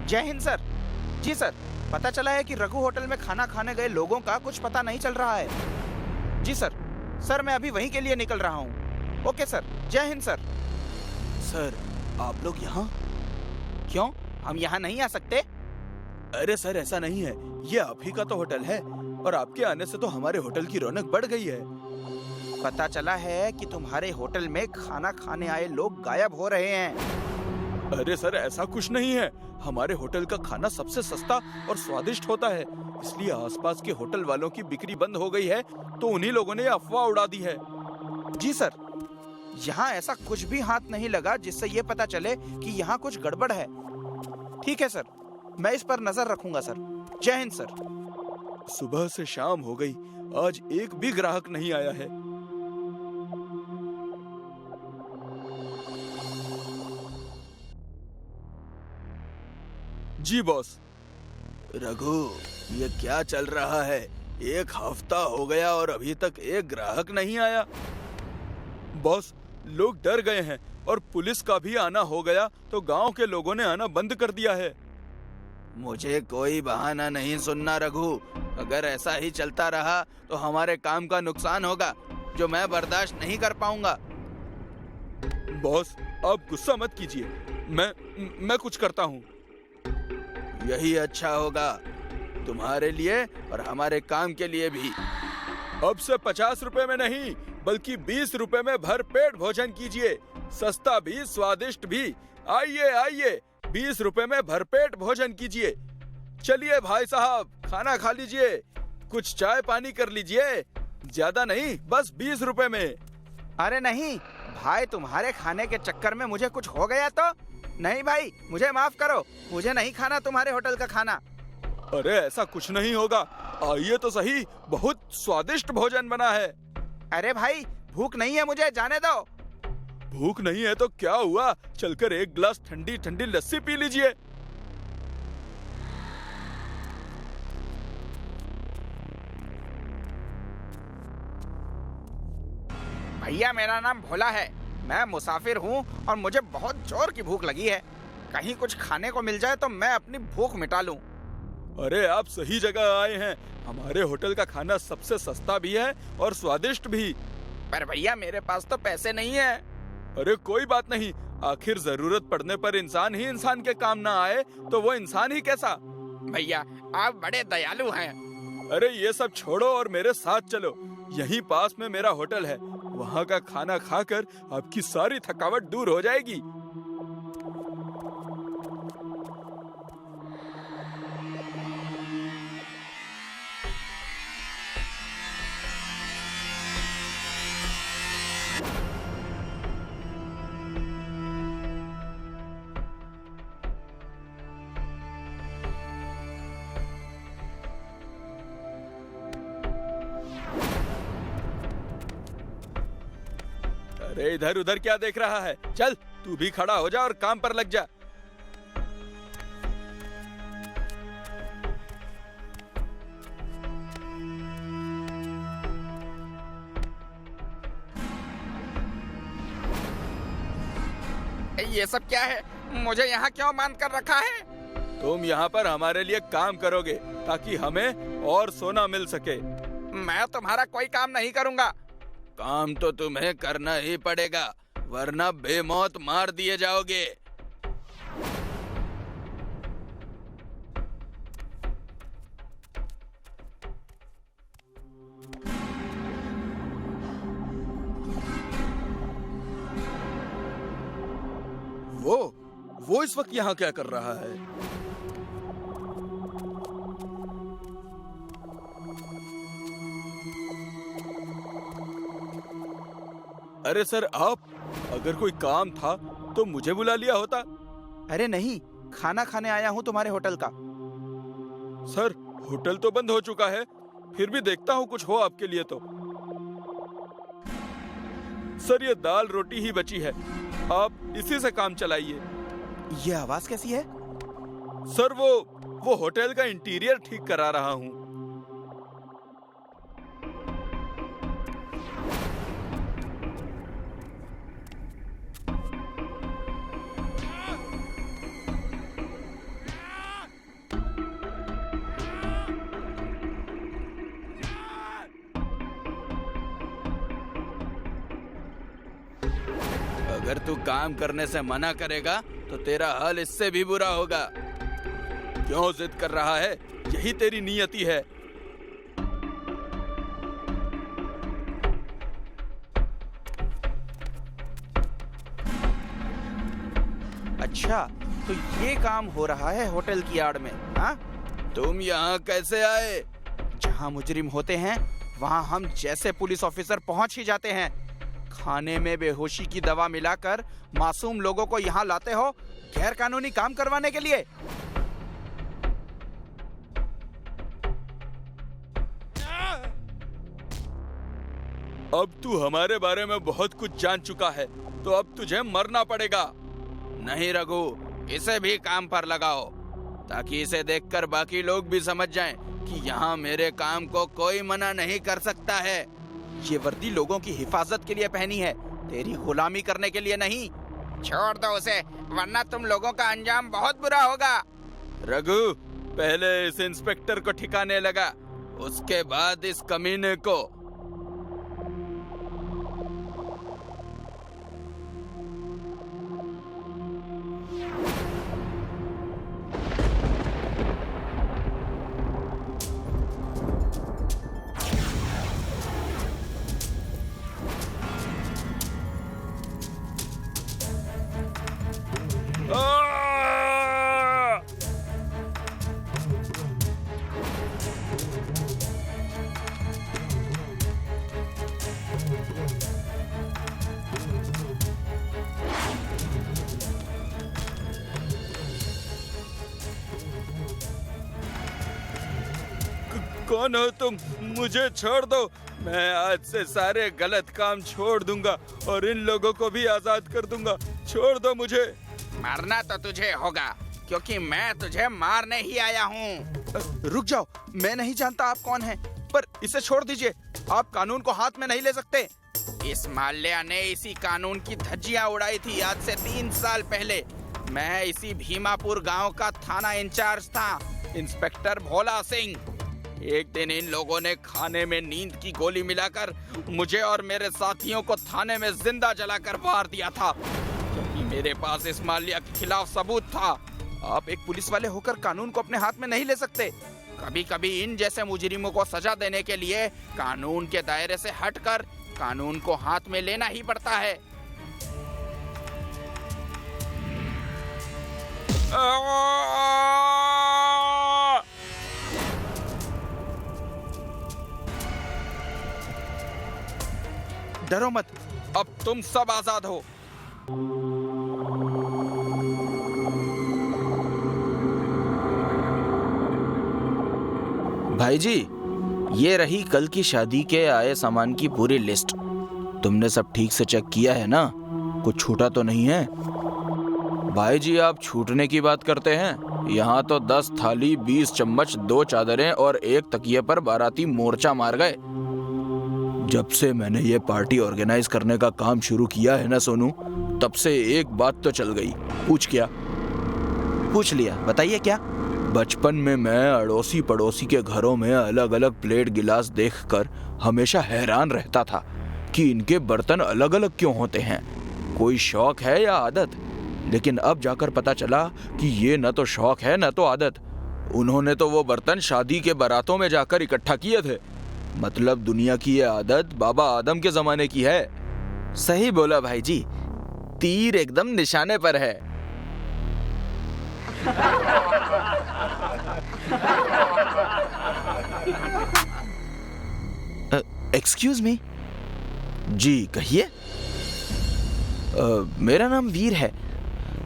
जय हिंद सर। जी सर, पता चला है कि रघु होटल में खाना खाने गए लोगों का कुछ पता नहीं चल रहा है। जी सर। सर मैं अभी वहीं के लिए निकल रहा हूँ। ओके सर, जय हिंद सर। सर, आप लोग यहाँ? क्यों, हम यहाँ नहीं आ सकते? अरे सर, ऐसा नहीं है, ये आप ही का तो होटल है और आपके आने से तो हमारे होटल की रौनक बढ़ गई है। पता चला है कि तुम्हारे होटल में खाना खाने आए लोग गायब हो रहे हैं। अरे सर, ऐसा कुछ नहीं है। हमारे होटल का खाना सबसे सस्ता और स्वादिष्ट होता है, इसलिए आसपास के होटल वालों की बिक्री बंद हो गई है, तो उन्हीं लोगों ने अफवाह उड़ा दी है। जी सर, यहाँ ऐसा कुछ भी हाथ नहीं लगा जिससे ये पता चले कि यहाँ कुछ गड़बड़ है। ठीक है सर, मैं इस पर नजर रखूंगा सर। जय हिंद सर। सुबह से शाम हो गई, आज एक भी ग्राहक नहीं आया है। जी बॉस। रघु, ये क्या चल रहा है? एक हफ्ता हो गया और अभी तक एक ग्राहक नहीं आया। बॉस, लोग डर गए हैं और पुलिस का भी आना हो गया, तो गांव के लोगों ने आना बंद कर दिया है। मुझे कोई बहाना नहीं सुनना रघु। अगर ऐसा ही चलता रहा तो हमारे काम का नुकसान होगा, जो मैं बर्दाश्त नहीं कर पाऊंगा। बॉस, आप गुस्सा मत कीजिए, मैं कुछ करता हूँ। यही अच्छा होगा, तुम्हारे लिए और हमारे काम के लिए भी। अब से 50 रुपए में नहीं, बल्कि 20 रुपए में भरपेट भोजन कीजिए, सस्ता भी स्वादिष्ट भी। आइए आइए, 20 रुपए में भरपेट भोजन कीजिए। चलिए भाई साहब, खाना खा लीजिए, कुछ चाय पानी कर लीजिए, ज्यादा नहीं, बस 20 रुपए में। अरे नहीं भाई, तुम्हारे खाने के चक्कर में मुझे कुछ हो गया तो? नहीं भाई, मुझे माफ करो, मुझे नहीं खाना तुम्हारे होटल का खाना। अरे ऐसा कुछ नहीं होगा, आइए तो सही, बहुत स्वादिष्ट भोजन बना है। अरे भाई, भूख नहीं है मुझे, जाने दो। भूख नहीं है तो क्या हुआ, चलकर एक गिलास ठंडी ठंडी लस्सी पी लीजिए। भैया, मेरा नाम भोला है, मैं मुसाफिर हूँ और मुझे बहुत जोर की भूख लगी है। कहीं कुछ खाने को मिल जाए तो मैं अपनी भूख मिटा लूं। अरे आप सही जगह आए हैं, हमारे होटल का खाना सबसे सस्ता भी है और स्वादिष्ट भी। पर भैया, मेरे पास तो पैसे नहीं है। अरे कोई बात नहीं, आखिर जरूरत पड़ने पर इंसान ही इंसान के काम ना आए तो वो इंसान ही कैसा। भैया, आप बड़े दयालु हैं। अरे ये सब छोड़ो और मेरे साथ चलो, यहीं पास में मेरा होटल है, वहाँ का खाना खाकर आपकी सारी थकावट दूर हो जाएगी। अरे इधर उधर क्या देख रहा है, चल तू भी खड़ा हो जा और काम पर लग जा। ये सब क्या है? मुझे यहाँ क्यों बांध कर रखा है? तुम यहाँ पर हमारे लिए काम करोगे ताकि हमें और सोना मिल सके। मैं तुम्हारा कोई काम नहीं करूँगा। काम तो तुम्हें करना ही पड़ेगा, वरना बेमौत मार दिए जाओगे। वो इस वक्त यहाँ क्या कर रहा है? अरे सर, आप, अगर कोई काम था तो मुझे बुला लिया होता। अरे नहीं, खाना खाने आया हूँ तुम्हारे होटल का। सर, होटल तो बंद हो चुका है, फिर भी देखता हूँ कुछ हो आपके लिए तो। सर, ये दाल रोटी ही बची है, आप इसी से काम चलाइए। ये आवाज कैसी है? सर, वो होटल का इंटीरियर ठीक करा रहा हूँ। अगर तू काम करने से मना करेगा तो तेरा हाल इससे भी बुरा होगा। क्यों जिद कर रहा है? यही तेरी नियति है। अच्छा, तो ये काम हो रहा है होटल की आड़ में? हाँ, तुम यहाँ कैसे आए? जहाँ मुजरिम होते हैं वहाँ हम जैसे पुलिस ऑफिसर पहुँच ही जाते हैं। खाने में बेहोशी की दवा मिलाकर मासूम लोगों को यहाँ लाते हो गैर कानूनी काम करवाने के लिए। अब तू हमारे बारे में बहुत कुछ जान चुका है, तो अब तुझे मरना पड़ेगा। नहीं रघु, इसे भी काम पर लगाओ ताकि इसे देखकर बाकी लोग भी समझ जाएं कि यहाँ मेरे काम को कोई मना नहीं कर सकता है। ये वर्दी लोगों की हिफाजत के लिए पहनी है, तेरी गुलामी करने के लिए नहीं। छोड़ दो उसे, वरना तुम लोगों का अंजाम बहुत बुरा होगा। रघु, पहले इस इंस्पेक्टर को ठिकाने लगा, उसके बाद इस कमीने को। कौन हो तुम? मुझे छोड़ दो। मैं आज से सारे गलत काम छोड़ दूंगा और इन लोगों को भी आजाद कर दूंगा। छोड़ दो मुझे। मरना तो तुझे होगा, क्योंकि मैं तुझे मारने ही आया हूँ। रुक जाओ, मैं नहीं जानता आप कौन हैं, पर इसे छोड़ दीजिए। आप कानून को हाथ में नहीं ले सकते। इस माल्या ने इसी कानून की धज्जियां उड़ाई थी आज से 3 साल पहले। मैं इसी भीमापुर गांव का थाना इंचार्ज था, इंस्पेक्टर भोला सिंह। एक दिन इन लोगों ने खाने में नींद की गोली मिलाकर मुझे और मेरे साथियों को थाने में जिंदा जलाकर मार दिया था, क्योंकि मेरे पास इस माल्या के खिलाफ सबूत था। आप एक पुलिस वाले होकर कानून को अपने हाथ में नहीं ले सकते। कभी कभी इन जैसे मुजरिमों को सजा देने के लिए कानून के दायरे से हटकर कानून को हाथ में लेना ही पड़ता है। डरो मत, अब तुम सब आजाद हो। भाई जी, ये रही कल की शादी के आए सामान की पूरी लिस्ट। तुमने सब ठीक से चेक किया है ना? कुछ छूटा तो नहीं है? भाई जी, आप छूटने की बात करते हैं? यहाँ तो 10 थाली, 20 चम्मच, 2 चादरें और 1 तकिए पर बाराती मोर्चा मार गए। जब से मैंने ये पार्टी ऑर्गेनाइज करने का काम शुरू किया है ना सोनू, तब से एक बात तो चल गई। पूछ क्या? पूछ लिया, बताइए क्या? बचपन में मैं अड़ोसी पड़ोसी के घरों में अलग अलग प्लेट गिलास देखकर हमेशा हैरान रहता था कि इनके बर्तन अलग अलग क्यों होते हैं। कोई शौक है या आदत? लेकिन अब जाकर पता चला कि ये न तो शौक है न तो आदत। उन्होंने तो वो बर्तन शादी के बारातों में जाकर इकट्ठा किए थे। मतलब दुनिया की ये आदत बाबा आदम के जमाने की है। सही बोला भाई जी, तीर एकदम निशाने पर है। एक्सक्यूज मी जी, कहिए। मेरा नाम वीर है।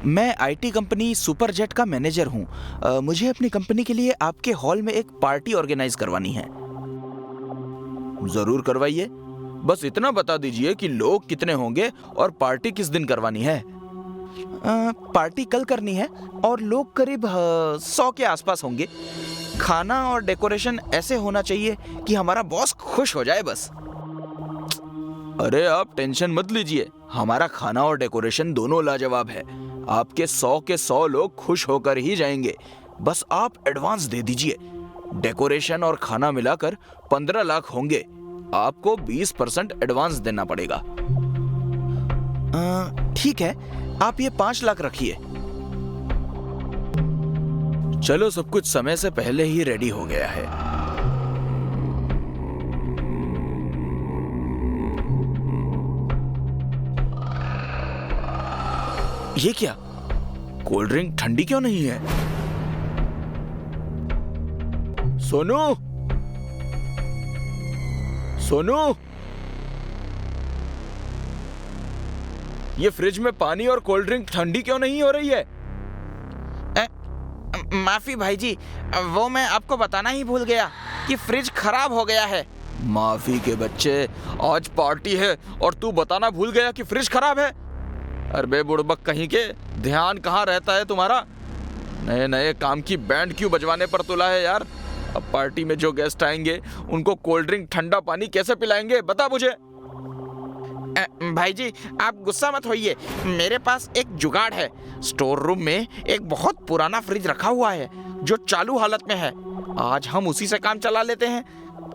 मैं आईटी कंपनी सुपरजेट का मैनेजर हूँ। मुझे अपनी कंपनी के लिए आपके हॉल में एक पार्टी ऑर्गेनाइज करवानी है। जरूर करवाइए, बस इतना बता दीजिए कि लोग कितने होंगे और पार्टी किस दिन करवानी है। पार्टी कल करनी है और लोग करीब 100 के आसपास होंगे। खाना और डेकोरेशन ऐसे होना चाहिए कि हमारा बॉस खुश हो जाए बस। अरे आप टेंशन मत लीजिए, हमारा खाना और डेकोरेशन दोनों लाजवाब है। आपके 100 के 100 लोग खुश होकर ही जाएंगे। बस आप एडवांस दे दीजिए। डेकोरेशन और खाना मिलाकर 15 लाख होंगे। आपको 20% एडवांस देना पड़ेगा। ठीक है, आप ये 5 लाख रखिए। चलो, सब कुछ समय से पहले ही रेडी हो गया है। ये क्या? कोल्ड ड्रिंक ठंडी क्यों नहीं है? सोनू, सोनू, ये फ्रिज में पानी और कोल्ड ड्रिंक ठंडी क्यों नहीं हो रही है? माफी भाई जी, वो मैं आपको बताना ही भूल गया कि फ्रिज खराब हो गया है। माफी के बच्चे, आज पार्टी है और तू बताना भूल गया कि फ्रिज खराब है? अरे बुड़बक कहीं के, ध्यान कहाँ रहता है तुम्हारा? नए नए काम की बैंड क्यों बजवाने पर तुला है यार? अब पार्टी में जो गेस्ट आएंगे उनको कोल्ड ड्रिंक ठंडा पानी कैसे पिलाएंगे, बता मुझे। भाई जी, आप गुस्सा मत होइए, मेरे पास एक जुगाड़ है। स्टोर रूम में एक बहुत पुराना फ्रिज रखा हुआ है जो चालू हालत में है। आज हम उसी से काम चला लेते हैं,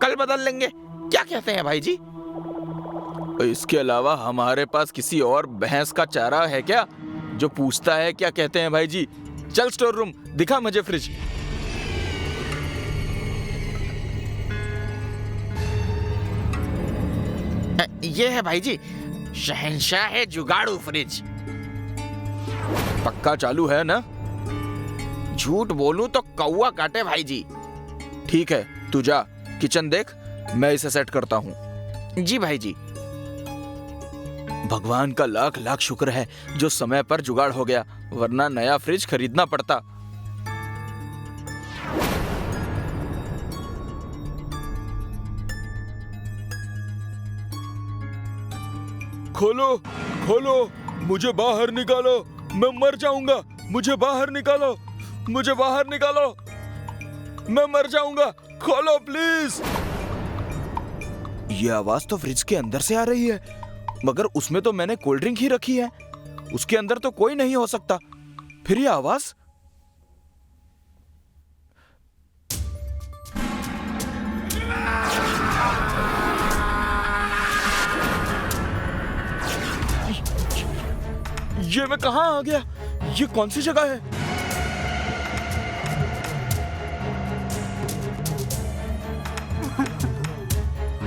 कल बदल लेंगे। क्या कहते हैं भाई जी? इसके अलावा हमारे पास किसी और भैंस का चारा है क्या जो पूछता है क्या कहते हैं भाई जी? चल स्टोर रूम, दिखा मुझे फ्रिज। ये है भाई जी, शहंशाह है जुगाड़ू फ्रिज। पक्का चालू है ना? झूठ बोलूं तो कौवा काटे भाई जी। ठीक है, तू जा किचन देख, मैं इसे सेट करता हूँ। जी भाई जी। भगवान का लाख लाख शुक्र है जो समय पर जुगाड़ हो गया, वरना नया फ्रिज खरीदना पड़ता। खोलो, खोलो, मुझे बाहर निकालो, मैं मर जाऊंगा। मुझे बाहर निकालो, मुझे बाहर निकालो, मैं मर जाऊंगा। खोलो प्लीज। ये आवाज तो फ्रिज के अंदर से आ रही है, मगर उसमें तो मैंने कोल्ड ड्रिंक ही रखी है। उसके अंदर तो कोई नहीं हो सकता। फिर ये आवाज? ये मैं कहां आ गया? ये कौन सी जगह है?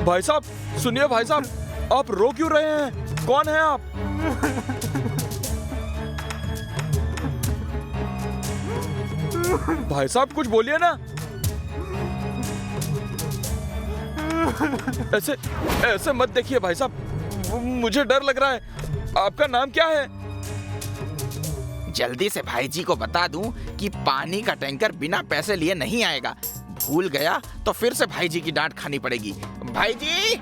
भाई साहब, सुनिए भाई साहब, आप रो क्यों रहे हैं? कौन है आप? भाई साहब कुछ बोलिए ना। ऐसे ऐसे मत देखिए भाई साहब, मुझे डर लग रहा है। आपका नाम क्या है? जल्दी से भाई जी को बता दूं कि पानी का टैंकर बिना पैसे लिए नहीं आएगा। भूल गया तो फिर से भाई जी की डांट खानी पड़ेगी। भाई जी,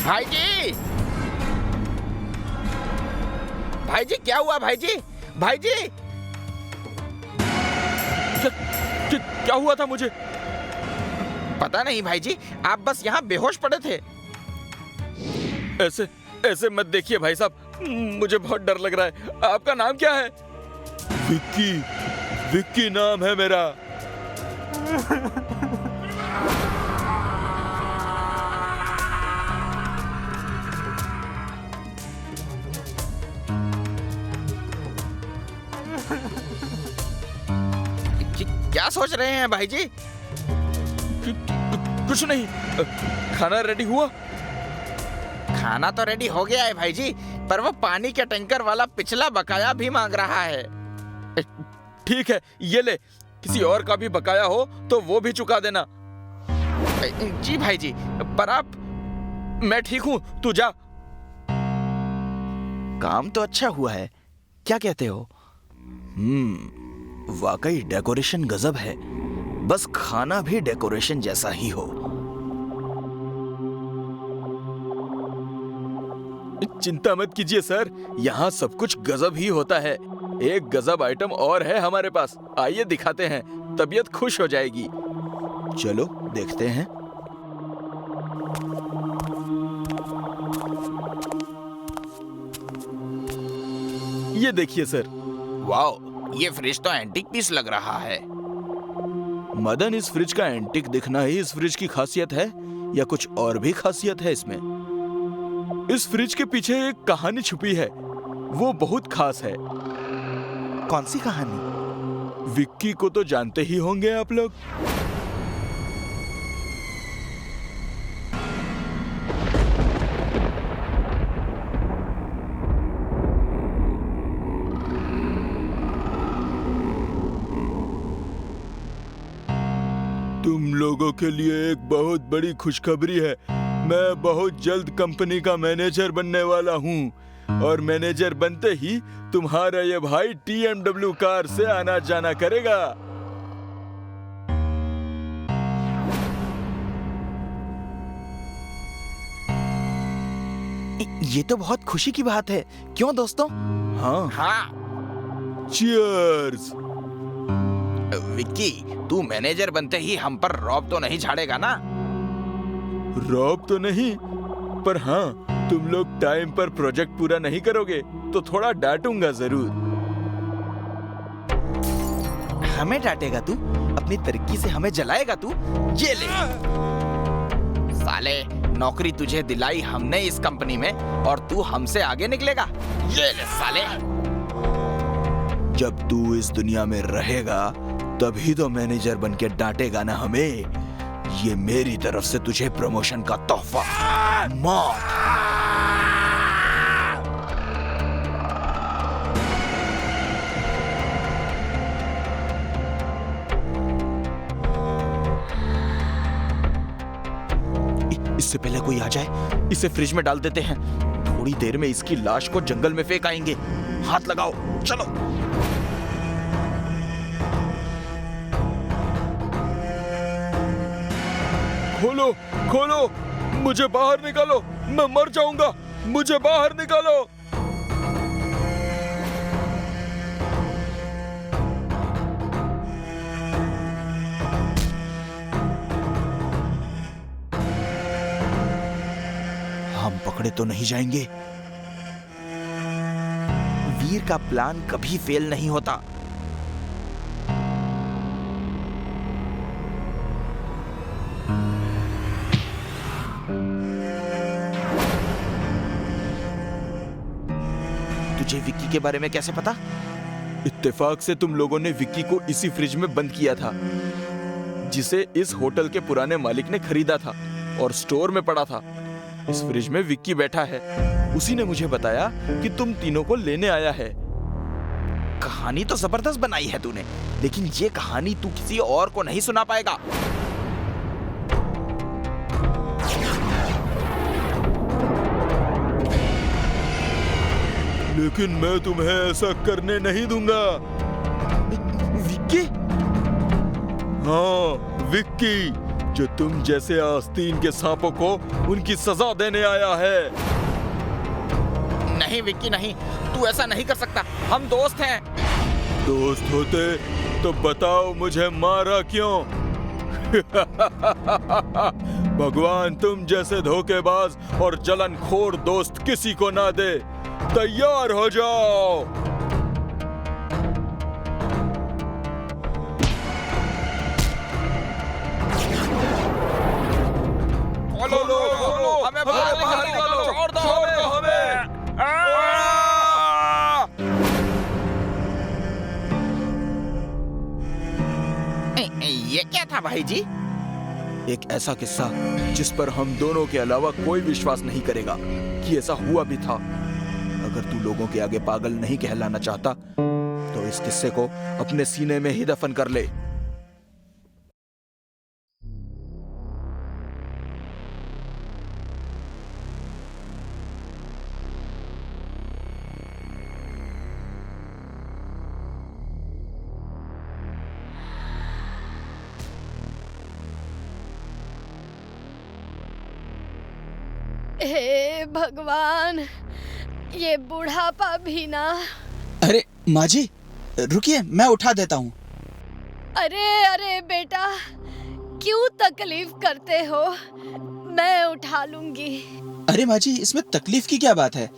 भाई जी, भाई जी, क्या हुआ भाई जी? भाई जी, क्या हुआ था मुझे? पता नहीं भाई जी, आप बस यहाँ बेहोश पड़े थे। ऐसे ऐसे मत देखिए भाई साहब, मुझे बहुत डर लग रहा है। आपका नाम क्या है? विक्की, विक्की नाम है मेरा। क्या सोच रहे हैं भाई जी? कुछ नहीं। खाना रेडी हुआ? खाना तो रेडी हो गया है भाई जी, पर वो पानी के टैंकर वाला पिछला बकाया भी मांग रहा है। ठीक है, ये ले। किसी और का भी बकाया हो तो वो भी चुका देना। जी भाई जी, पर आप? मैं ठीक हूं, तू जा। काम तो अच्छा हुआ है, क्या कहते हो? वाकई डेकोरेशन गजब है। बस खाना भी डेकोरेशन जैसा ही हो। चिंता मत कीजिए सर, यहाँ सब कुछ गजब ही होता है। एक गजब आइटम और है हमारे पास, आइए दिखाते हैं, तबीयत खुश हो जाएगी। चलो देखते हैं। ये देखिए सर। वाओ, ये फ्रिज तो एंटीक पीस लग रहा है। मदन, इस फ्रिज का एंटीक दिखना ही इस फ्रिज की खासियत है या कुछ और भी खासियत है इसमें? इस फ्रिज के पीछे एक कहानी छुपी है, वो बहुत खास है। कौन सी कहानी? विक्की को तो जानते ही होंगे आप लोग। तुम लोगों के लिए एक बहुत बड़ी खुशखबरी है। मैं बहुत जल्द कंपनी का मैनेजर बनने वाला हूँ और मैनेजर बनते ही तुम्हारा ये भाई TMW कार से आना जाना करेगा। ये तो बहुत खुशी की बात है, क्यों दोस्तों? हाँ, हाँ चीयर्स। विक्की, तू मैनेजर बनते ही हम पर रौब तो नहीं झाड़ेगा ना? रॉब तो नहीं, पर हाँ, तुम लोग टाइम पर प्रोजेक्ट पूरा नहीं करोगे तो थोड़ा डांटूंगा जरूर। हमें डांटेगा तू? अपनी तरक्की से हमें जलाएगा तू? ये ले। साले, नौकरी तुझे दिलाई हमने इस कंपनी में और तू हमसे आगे निकलेगा? ये ले साले। जब तू इस दुनिया में रहेगा तभी तो मैनेजर बन के डांटेगा ना हमें। ये मेरी तरफ से तुझे प्रमोशन का तोहफा। मौत। इससे पहले कोई आ जाए, इसे फ्रिज में डाल देते हैं। थोड़ी देर में इसकी लाश को जंगल में फेंक आएंगे। हाथ लगाओ, चलो। खोलो, खोलो, मुझे बाहर निकालो, मैं मर जाऊंगा, मुझे बाहर निकालो। हम पकड़े तो नहीं जाएंगे? वीर का प्लान कभी फेल नहीं होता। तुझे विक्की के बारे में कैसे पता? इत्तेफाक से तुम लोगों ने विक्की को इसी फ्रिज में बंद किया था, जिसे इस होटल के पुराने मालिक ने खरीदा था और स्टोर में पड़ा था। इस फ्रिज में विक्की बैठा है। उसी ने मुझे बताया कि तुम तीनों को लेने आया है। कहानी तो जबरदस्त बनाई है तूने, लेकिन ये कहानी तू किसी और को नहीं सुना पाएगा। लेकिन मैं तुम्हें ऐसा करने नहीं दूंगा। विक्की? हाँ, विक्की, जो तुम जैसे आस्तीन के सांपों को उनकी सजा देने आया है। नहीं विक्की नहीं, तू ऐसा नहीं कर सकता, हम दोस्त हैं। दोस्त होते तो बताओ मुझे मारा क्यों? भगवान तुम जैसे धोखेबाज और जलनखोर दोस्त किसी को ना दे। तैयार हो जाओ। खोलो, हमें बाहर निकालो, छोड़ दो हमें। ये क्या था भाई जी? एक ऐसा किस्सा जिस पर हम दोनों के अलावा कोई विश्वास नहीं करेगा कि ऐसा हुआ भी था। अगर तू लोगों के आगे पागल नहीं कहलाना चाहता तो इस किस्से को अपने सीने में ही दफन कर ले। हे भगवान, ये बुढ़ापा भी ना। अरे माँ जी, रुकिए, मैं उठा देता हूँ। अरे अरे बेटा, क्यों तकलीफ करते हो? मैं उठा लूंगी। अरे माँ जी, इसमें तकलीफ की क्या बात है?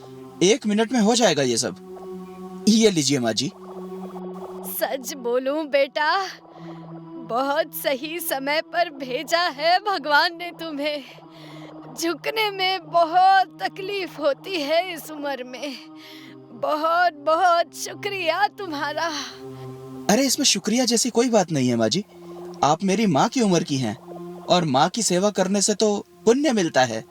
1 मिनट में हो जाएगा ये सब। ये लीजिए माँ जी। सच बोलूं बेटा, बहुत सही समय पर भेजा है भगवान ने तुम्हें। झुकने में बहुत तकलीफ होती है इस उम्र में। बहुत बहुत शुक्रिया तुम्हारा। अरे इसमें शुक्रिया जैसी कोई बात नहीं है माँ जी। आप मेरी माँ की उम्र की हैं और माँ की सेवा करने से तो पुण्य मिलता है।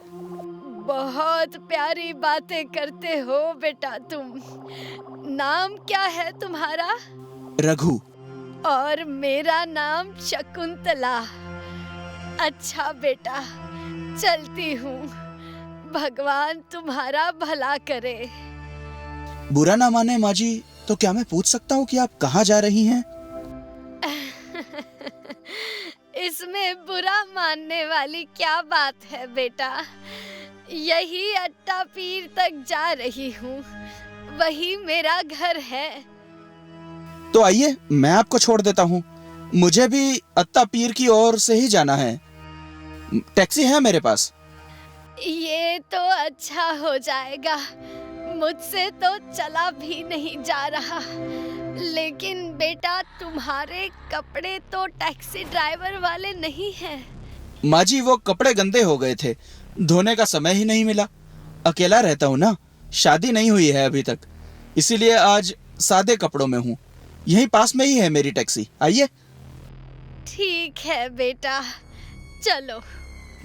बहुत प्यारी बातें करते हो बेटा तुम। नाम क्या है तुम्हारा? रघु। और मेरा नाम शकुंतला। अच्छा बेटा, चलती हूँ। भगवान तुम्हारा भला करे। बुरा ना माने माँ जी, तो क्या मैं पूछ सकता हूँ कि आप कहाँ जा रही हैं? इसमें बुरा मानने वाली क्या बात है बेटा। यही अट्टा पीर तक जा रही हूँ, वही मेरा घर है। तो आइए मैं आपको छोड़ देता हूँ। मुझे भी अत्ता पीर की ओर से ही जाना है। टैक्सी है मेरे पास। ये तो अच्छा हो जाएगा। मुझसे तो चला भी नहीं जा रहा। लेकिन बेटा, तुम्हारे कपड़े तो टैक्सी ड्राइवर वाले नहीं हैं। माँ जी वो कपड़े गंदे हो गए थे, धोने का समय ही नहीं मिला। अकेला रहता हूँ ना, शादी नहीं हुई है अभी तक, इसीलिए आज सादे कपड़ों में हूँ। यहीं पास में ही है मेरी टैक्सी, आइए। ठीक है बेटा, चलो।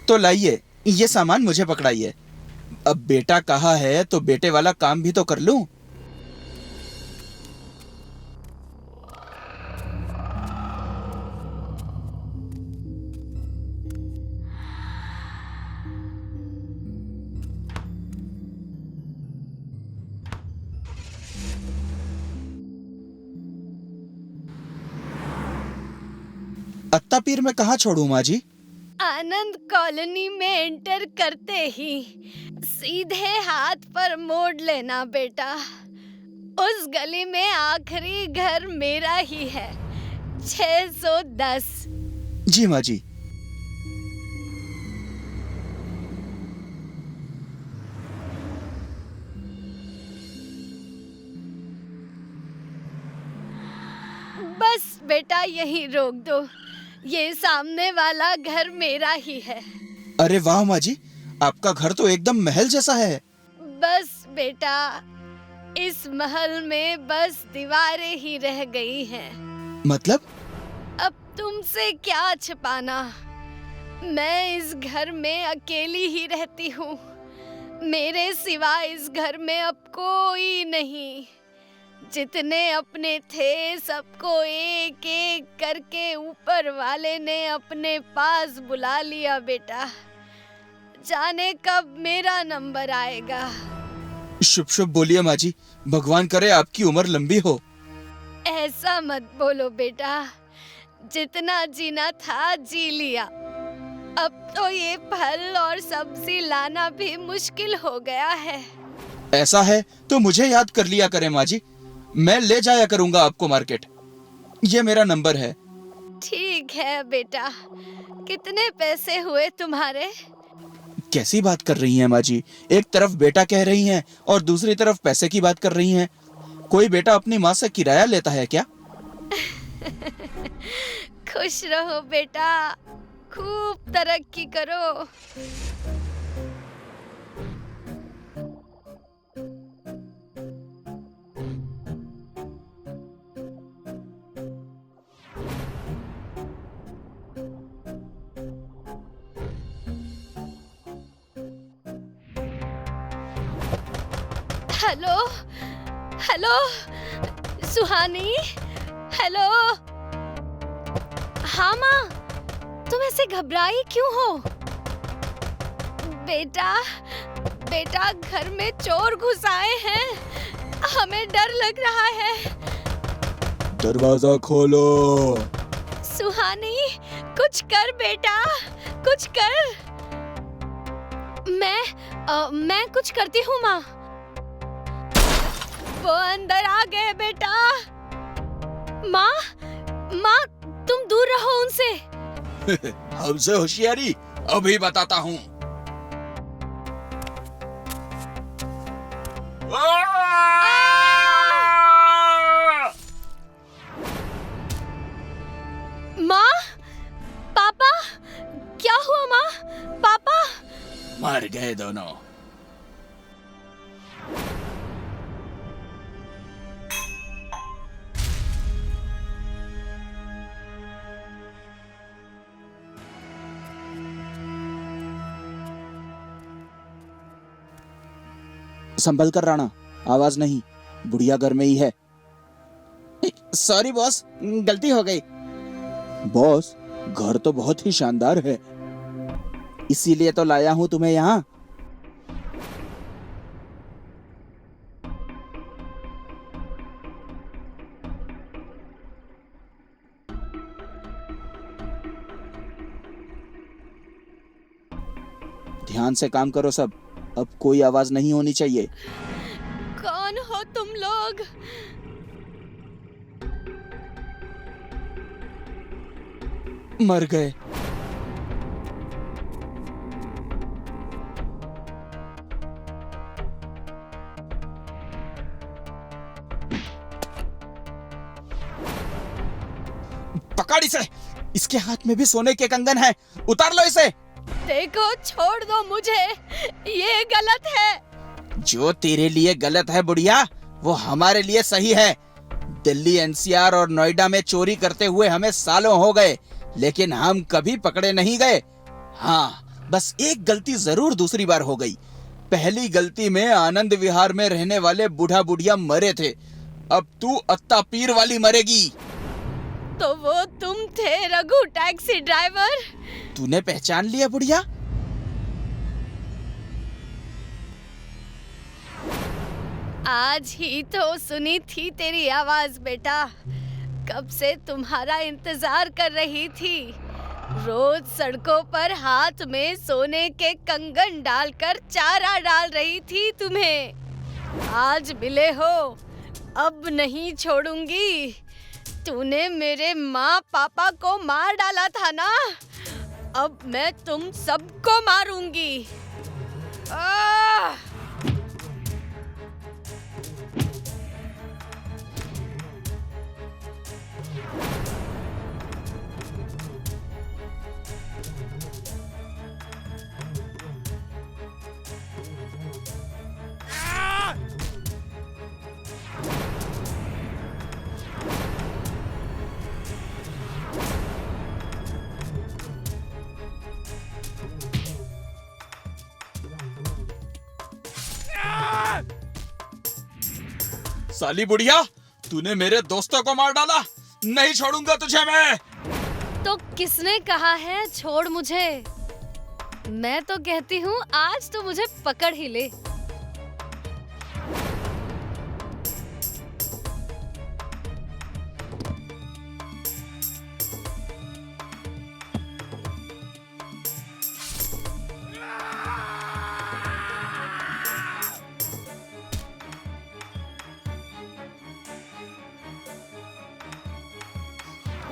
तो लाइए, ये सामान मुझे पकड़ाइए। अब बेटा कहा है तो बेटे वाला काम भी तो कर लूं। अत्ता पीर में कहाँ छोड़ूं माँ जी? आनंद कॉलोनी में एंटर करते ही सीधे हाथ पर मोड़ लेना बेटा। उस गली में आखिरी घर मेरा ही है, 610। जी माँ जी। बस बेटा यहीं रोक दो। ये सामने वाला घर मेरा ही है। अरे वाह माँ जी, आपका घर तो एकदम महल जैसा है। बस बेटा, इस महल में बस दीवारें ही रह गई हैं। मतलब? अब तुमसे क्या छिपाना। मैं इस घर में अकेली ही रहती हूँ। मेरे सिवा इस घर में अब कोई नहीं। जितने अपने थे सबको एक एक करके ऊपर वाले ने अपने पास बुला लिया बेटा। जाने कब मेरा नंबर आएगा। शुभ शुभ बोलिए माँ जी, भगवान करे आपकी उम्र लंबी हो। ऐसा मत बोलो बेटा, जितना जीना था जी लिया। अब तो ये फल और सब्जी लाना भी मुश्किल हो गया है। ऐसा है तो मुझे याद कर लिया करें माँ जी, मैं ले जाया करूंगा आपको मार्केट। ये मेरा नंबर है। ठीक है बेटा। कितने पैसे हुए तुम्हारे? कैसी बात कर रही हैं माँ जी? एक तरफ बेटा कह रही हैं और दूसरी तरफ पैसे की बात कर रही हैं। कोई बेटा अपनी माँ से किराया लेता है क्या? खुश रहो बेटा, खूब तरक्की करो। हेलो हेलो सुहानी, हेलो। हाँ माँ, तुम ऐसे घबराई क्यों हो? बेटा बेटा, घर में चोर घुस आए हैं, हमें डर लग रहा है। दरवाजा खोलो। सुहानी, कुछ कर बेटा, कुछ कर। मैं कुछ करती हूँ माँ। वो अंदर आ गए बेटा। माँ, तुम दूर रहो उनसे। हमसे होशियारी अभी बताता हूँ। गए दोनों। संभल कर राणा, आवाज नहीं, बुढ़िया घर में ही है। सॉरी बॉस, गलती हो गई। बॉस, घर तो बहुत ही शानदार है, इसीलिए तो लाया हूं तुम्हें यहाँ। ध्यान से काम करो सब, अब कोई आवाज नहीं होनी चाहिए। कौन हो तुम लोग? मर गए। पकड़ इसे, इसके हाथ में भी सोने के कंगन है, उतार लो इसे। देखो, छोड़ दो मुझे, ये गलत है। जो तेरे लिए गलत है बुढ़िया, वो हमारे लिए सही है। दिल्ली एनसीआर और नोएडा में चोरी करते हुए हमें सालों हो गए, लेकिन हम कभी पकड़े नहीं गए। हाँ, बस एक गलती जरूर दूसरी बार हो गई। पहली गलती में आनंद विहार में रहने वाले बूढ़ा बुढ़िया मरे थे, अब तू अत्ता पीर वाली मरेगी। तो वो तुम थे रघु, टैक्सी ड्राइवर? तूने पहचान लिया बुढ़िया? आज ही तो सुनी थी तेरी आवाज बेटा, कब से तुम्हारा इंतजार कर रही थी। रोज सड़कों पर हाथ में सोने के कंगन डालकर चारा डाल रही थी तुम्हें। आज मिले हो, अब नहीं छोड़ूंगी। तूने मेरे माँ पापा को मार डाला था ना, अब मैं तुम सबको मारूंगी। आह! साली बुढ़िया, तूने मेरे दोस्तों को मार डाला, नहीं छोड़ूंगा तुझे मैं। तो किसने कहा है छोड़ मुझे? मैं तो कहती हूँ आज तो मुझे पकड़ ही ले।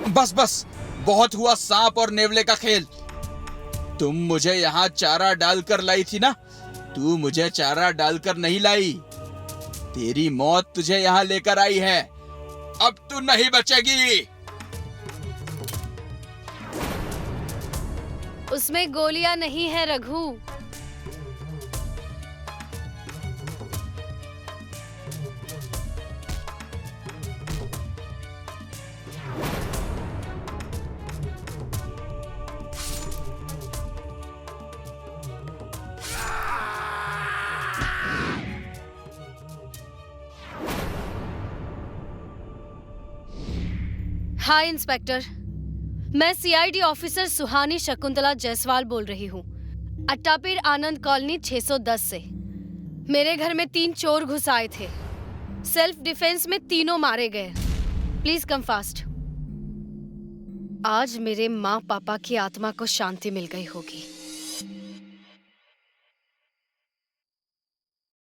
बस बस, बहुत हुआ सांप और नेवले का खेल। तुम मुझे यहाँ चारा डालकर लाई थी ना, तू मुझे चारा डालकर नहीं लाई। तेरी मौत तुझे यहाँ लेकर आई है, अब तू नहीं बचेगी। उसमें गोलियां नहीं है रघु। हाय इंस्पेक्टर, मैं सीआईडी ऑफिसर सुहानी शकुंतला जायसवाल बोल रही हूँ, अट्टापीर आनंद कॉलोनी 610 से। मेरे घर में 3 चोर घुस आए थे। सेल्फ डिफेंस में तीनों मारे गए। Please come fast. आज मेरे माँ पापा की आत्मा को शांति मिल गई होगी।